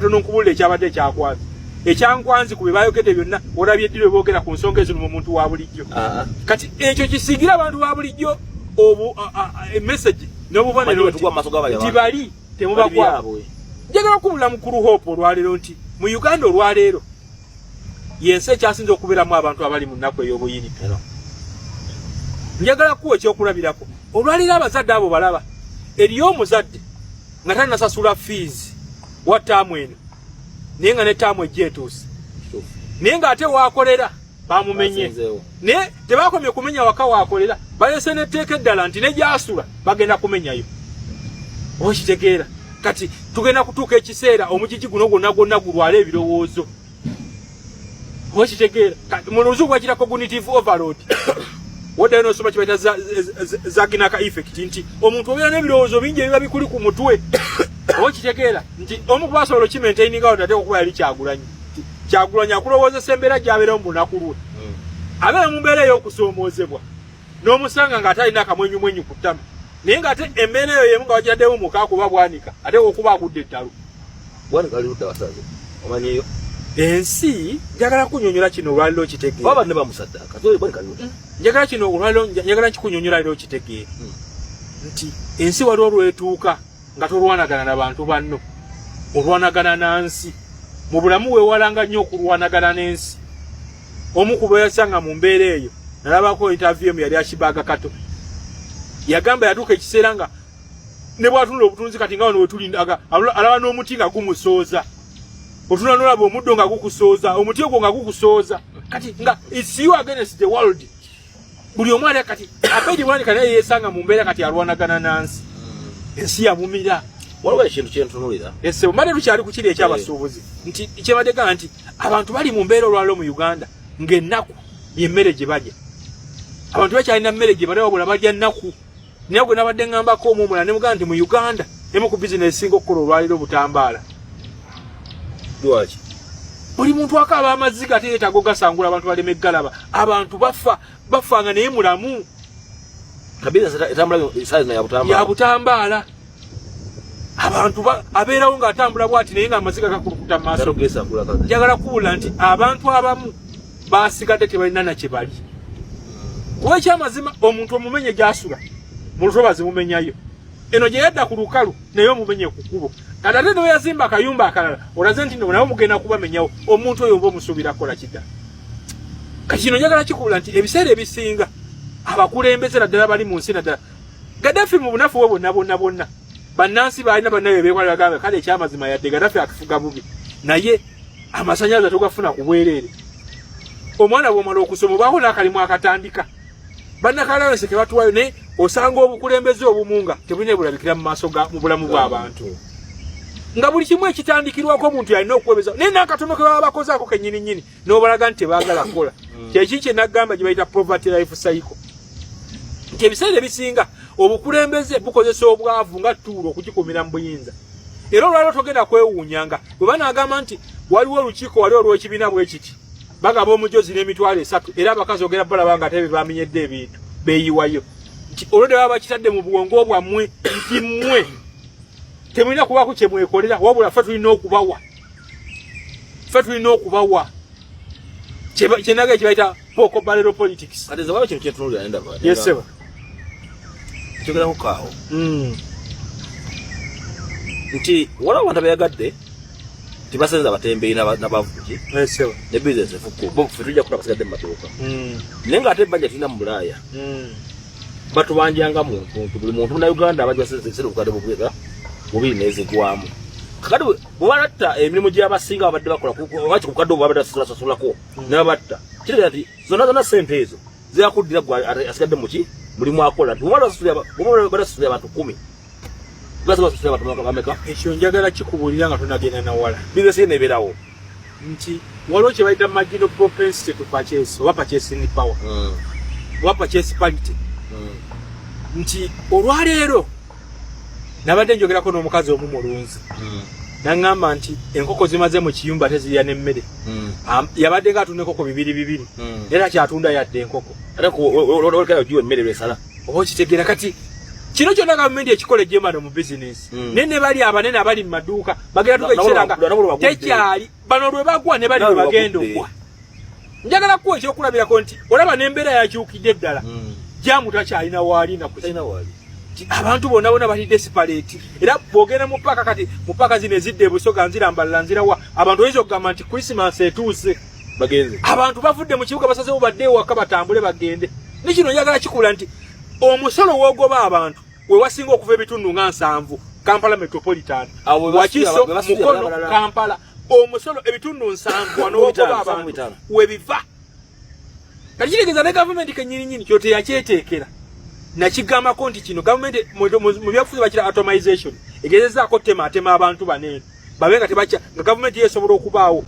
Tononkubulira ekyabadde kyakwanzi. Ekyankwanzi ku bye bayogedde byonna olabye eddiro boogera ku nsonga ezo mu muntu wa bulijjo. Kati ekyo kisigira abantu ba bulijjo message n'obubonero nti bali temubakwabo. Njagala okubula mukulu Hope olwaleero nti mu Uganda olwaleero yensi ekyasinze okubeeramu abantu abali mu nnaku ey'obuyini. Njagala kuwa ekyokulabirako olwaleero abazadde abo balaba eriyo omuzadde nga tanasasula fees wa taamu eno naye nga ne taamu ejja etuuse naye ng'ate waakolera bamumenye naye tebakomye kumenya waka waakolera balese n'etteeka eddala nti ne gy'asula bagenda kumenyayo. Okitegeera kati tugenda kutuuka ekiseera omugigi guno gwonna gulwala ebirowoozo. Okitegeera mu luzungu bakira cognitive overload. Wodde n'osoma kibayita zaginaka effect nti omuntu obeera n'ebirowoozo bingi ebiba bikuli ku mutwe. Okitegeera nti omu ku basobola okimaintainingawo ate okuba yali Kyagulanyi. Kyagulanyi akulowoozesa embeera gy'abeeramu mu lunaku lwe. Abeera mu mbeera ey'okusoomoozebwa n'omusanga ng'atalina akamwenyumwenyu ku ttama. Naye ng'ate embeera eyo yemu nga wagiraddewo muka kuba bwanika ate okuba agudde ettalo. Bwanika ali ludda wasaze omanyeyo. Ensi njagala kunyonyola kino olwaliro okitegeera. Baba ne bamusaddaaka so bwanika ali ludda. Njagala kino olwaliro njagala kikunyonyola lero okitegeera. Nti ensi waliwo olwetuuka nga tolwanagana n'abantu banno olwanagana n'ansi mu bulamu weewalanga nnyo okulwanagana n'ensi. Omu ku beeyasanga mu mbeera eyo nalabako interview yali akibaaga kato yagamba yatuuka ekiseera nga ne bwatunula obutunzi kati nga wano wetulindaga alaba n'omuti nga gumusooza otuna nolaba omuddo nga gukusooza omuti ogwo nga gukusooza kati nga it's you against the world. Buli omu ali kati abeedi bwanika naye yeesanga mu mbeera kati alwanagana n'ansi. Ensi yamumira. Waliwo ekintu kyentunulira. Ese omade tukyali ku kiri ekyabasuubuzi nti kyebadde gamba nti abantu bali mu mbeera olwaliro mu Uganda ng'ennaku y'emmere gye balya. Abantu bakyalina mmere gye balya wabula balya nnaku. Naye gwe nabadde ngambako omumula ne mugamba nti mu Uganda emu ku bizinesi esinga okukola olwaliro butambaala. Lwaki? Buli muntu akaaba amazzi gate yeetaaga gasangula abantu baleme galaba. Abantu bafanga naye mulamu. Kabisa etambula size ya butambaala. Ya butambaala. Abantu abeerawo ng'atambula bw'ati naye ng'amaziga gakulukuta mu maaso. Njagala kuwulira nti abantu abamu baasigadde tebalina na kye bali. Kuba ekyamazima omuntu omumenye gy'asula mu lutobazi mumenyayo. Eno gye yadda ku lukalu naye omumenye ku kkubo. Kati ate ne yazimba akayumba akalala olaze nti nabo mugenda kubamenyawo omuntu oyo oba omusuubira kukola kidda. Kati kino njagala kikuwulira nti ebiseera ebisinga abakulembeze naddala bali mu nsi naddala Gaddafi mu bunafu we bonna bannansi balina bannaye beekwala bagamba kale ekyamazima yadde Gaddafi akifuga bubi naye amasanyalaze tugafuna ku bwereere. Omwana bw'omala okusoma obaako n'akalimu akatandika bannakalawense ke batuwayo naye osanga obukulembeze obumunga tebulina bulabikira mu maaso mu bulamu bw'abantu nga buli kimu ekitandikirwako omuntu yalina okuwebeza naye n'akatono ke baba bakozaako kennyininyini n'obalaga nti tebaagala kukola. Kyeki kye naggamba gye bayita poverty life cycle nti ebiseera ebisinga obukulembeze bukozesa obwavu nga ttuulo okugikumira mu buyinza. Era olwaliro togenda kwewuunyanga bwe banaagamba nti waliwo olukiiko wali olw'ekibiina bwe kiti bagaba omujozi n'emitwalo 3 era abakazi ogera balaba nga ate bamenyedde ebintu beeyiwayo nti olwedde baba bakitadde mu bwongo bwammwe nti mmwe temulina kubaako kye mwekolera wabula ffe tulina okubawa kyenaga ekibayita poko balero politics. Kati zabawo kintu kyentunulira ndaba. Yes sir. Kyogera ku kaawo. Nti waliwo abantu abeyagadde tibasenza abatembeeyi n'abavugi. Yes sir. Ne business efuku bo ffe tujja kulaba basigadde mu matooka. Naye ng'ate bajja tulina mu Bulaaya. Batubanjanga muntu buli muntu na Uganda abajja basesera obukadde bubwera bubiri n'ezigwamu. Kakati bw'abalatta emirimu gy'abasinga babadde bakola waki ku kadde babadde basasulako n'abatta kitegeeza nti zonna ssente ezo zirakuddira gwe asigadde muki mulimu akola nti bw'abadde abantu 10 basasula abantu bameka. Ekyo njagala kikubuulira nga tonagenda nawala bizinesi yena ebeerawo nti waliwo kye bayita marginal propensity to purchase oba purchasing power oba purchase parity nti olwaleero nabadde njogerako n'omukazi omu mulunzi naŋŋamba nti enkoko zimaze mu kiyumba tezirya n'emmere yabadde ng'atunda enkoko 2 era kyatunda yadde enkoko ate olekayo giwa emmere besala oba okitegeera kati Kino kyonna gavumenti ekikola ejjembano mu business. Nene bali abanene abali mu maduuka bagenda tuka ekiseranga tekyali bano lwe bagwa ne bali bagenda okwa. Njagala kuwa ekyokulabirako nti olaba n'embeera yakyukidde ddala. Jamu takyalina waali na kusina waali. Abantu bonna bali desperate. Era bwogenda mu paka kati mu paka zino ezidde Busoga nzirambala nzirawa abantu oyinza okugamba nti Christmas etuuse bagenze. Abantu bavudde mu kibuga basazewo badde ewaka batambule bagende. Ne kino njagala kikula nti omusolo w'ogoba abantu we wasinga okuva ebitundu nga 7 Kampala Metropolitan Wakiso Mukono Kampala omusolo ebitundu 7 wano w'ogoba abantu we biva. Kati kitegeeza ne gavumenti kennyini kyote yakyeteekera. Nakigambako nti kino gavumenti mu byabufuzi bakira atomization egezezaako tema abantu banene babe nga tebakya nga gavumenti yesobola okubaawo.